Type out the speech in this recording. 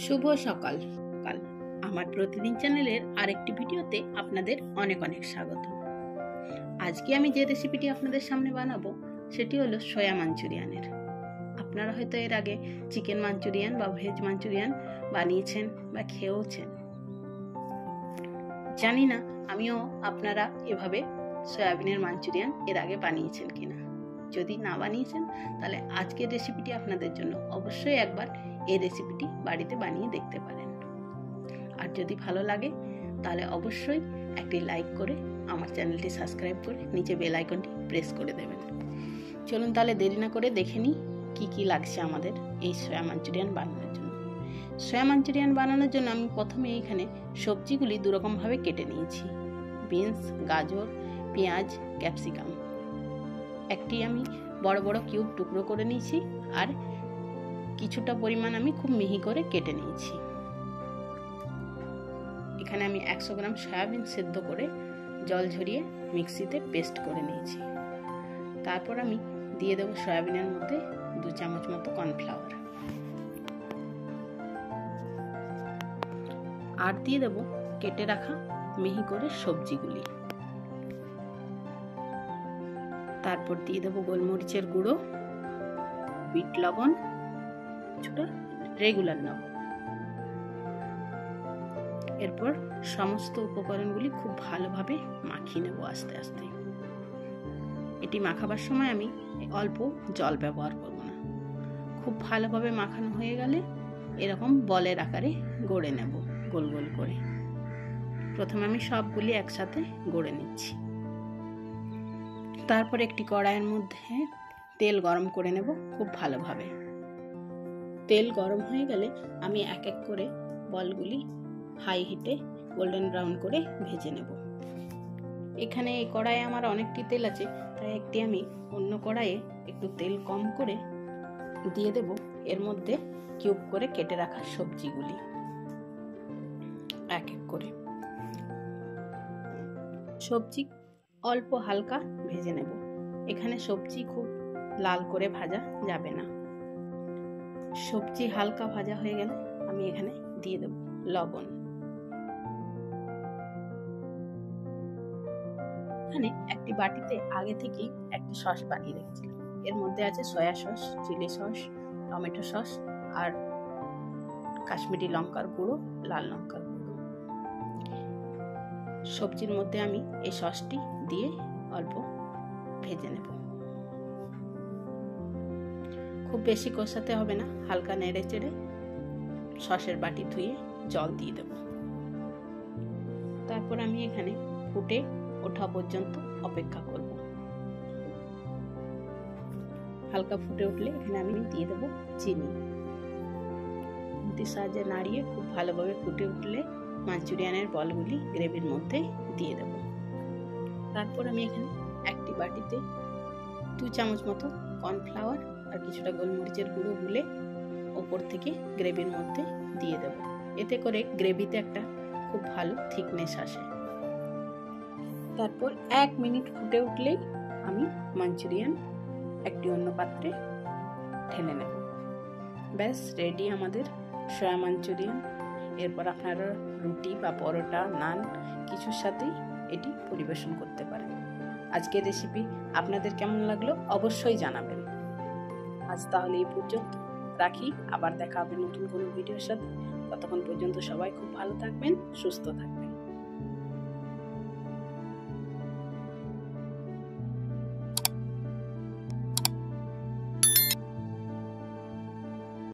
শুভ সকাল। আমার প্রতিদিন চ্যানেলের আরেকটি ভিডিওতে আপনাদের অনেক অনেক স্বাগত। আজকে আমি যে রেসিপিটি আপনাদের সামনে বানাবো সেটি হলো সয়া মাঞ্চুরিয়ানের। আপনারা হয়তো এর আগে চিকেন মাঞ্চুরিয়ান বা ভেজ মাঞ্চুরিয়ান বানিয়েছেন বা খেয়েওছেন, জানি না আমিও আপনারা এভাবে সয়াবিনের মাঞ্চুরিয়ান এর আগে বানিয়েছেন কিনা। যদি না বানিয়েছেন তাহলে আজকের রেসিপিটি আপনাদের জন্য, অবশ্যই একবার এই রেসিপিটি বাড়িতে বানিয়ে দেখতে পারেন। আর যদি ভালো লাগে তাহলে অবশ্যই একটি লাইক করে আমার চ্যানেলটি সাবস্ক্রাইব করে নিচে বেল আইকনটি প্রেস করে দেবেন। চলুন তাহলে দেরি না করে দেখে নিই কী কী লাগছে আমাদের এই সয়া মাঞ্চুরিয়ান বানানোর জন্য। সয়া মাঞ্চুরিয়ান বানানোর জন্য আমি প্রথমে এখানে সবজিগুলি দুরকমভাবে কেটে নিয়েছি। বিনস, গাজর, পেঁয়াজ, ক্যাপসিকাম একটি আমি বড় বড় কিউব টুকরো করে নিয়েছি, আর কিছুটা পরিমাণ আমি খুব মিহি করে কেটে নিয়েছি। এখানে আমি 100 গ্রাম সয়াবিন সেদ্ধ করে জল ঝরিয়ে মিক্সিতে পেস্ট করে নিয়েছি। তারপর আমি দিয়ে দেবো সয়াবিনের মধ্যে 2 চামচ মতো কর্নফ্লাওয়ার, আর দিয়ে দেবো কেটে রাখা মিহি করে সবজিগুলি। তারপর দিয়ে দেবো গোলমরিচের গুঁড়ো, বিট লবণ, কিছুটা রেগুলার লবণ। এরপর সমস্ত উপকরণগুলি খুব ভালোভাবে মাখিয়ে নেব আস্তে আস্তে। এটি মাখাবার সময় আমি অল্প জল ব্যবহার করব না। খুব ভালোভাবে মাখানো হয়ে গেলে এরকম বলের আকারে গড়ে নেব গোল গোল করে। প্রথমে আমি সবগুলি একসাথে গড়ে নিচ্ছি। তারপর একটি কড়াইয়ের মধ্যে তেল গরম করে নেব খুব ভালোভাবে। তেল গরম হয়ে গেলে আমি এক এক করে বলগুলি হাই হিটে গোল্ডেন ব্রাউন করে ভেজে নেব। এখানে এই কড়াইয়ে আমার অনেকটি তেল আছে, তাই একটি আমি অন্য কড়াইয়ে একটু তেল কম করে দিয়ে দেব এর মধ্যে কিউব করে কেটে রাখা সবজিগুলি এক এক করে। সবজি অল্প হালকা ভেজে নেব। এখানে সবজি খুব লাল করে ভাজা যাবে না। সবজি হালকা ভাজা হয়ে গেলে আমি এখানে দিয়ে দেব লবণ। এখানে একটি বাটিতে আগে থেকেই একটি সস বানিয়ে রেখেছিলাম। এর মধ্যে আছে soya sauce, chilli sauce, tomato sauce আর কাশ্মীরি লঙ্কার গুঁড়ো, লাল লঙ্কার গুঁড়ো। সবজির মধ্যে আমি এই সসটি দিয়ে অল্প ভেজে নেব। খুব বেশি কষাতে হবে না, হালকা নেড়ে চেড়ে সসের বাটি ধুয়ে জল দিয়ে দেব। তারপর আমি এখানে ফুটে ওঠা পর্যন্ত অপেক্ষা করব। হালকা ফুটে উঠলে এখানে আমি দিয়ে দেব চিনি। খুন্তির সাহায্যে নাড়িয়ে খুব ভালোভাবে ফুটে উঠলে মাঞ্চুরিয়ানের বলগুলি গ্রেভির মধ্যে দিয়ে দেব। তারপর আমি এখানে একটি বাটিতে 2 চামচ মতো কর্নফ্লাওয়ার আর কিছুটা গোলমরিচের গুঁড়ো গুলে ওপর থেকে গ্রেভির মধ্যে দিয়ে দেব। এতে করে গ্রেভিতে একটা খুব ভালো থিকনেস আসে। তারপর 1 মিনিট ফুটে উঠলেই আমি মাঞ্চুরিয়ান একটি অন্য পাত্রে ঢেলে নেব। ব্যাস রেডি আমাদের সয়া মাঞ্চুরিয়ান। এরপর আপনারা রুটি বা পরোটা, নান কিছুর সাথেই এটি পরিবেশন করতে পারেন। আজকের রেসিপি আপনাদের কেমন লাগলো অবশ্যই জানাবেন। আজ তাহলে এই পর্যন্ত রাখি, আবার দেখা হবে নতুন কোনো ভিডিওর সাথে। ততক্ষণ পর্যন্ত সবাই খুব ভালো থাকবেন, সুস্থ থাকবেন।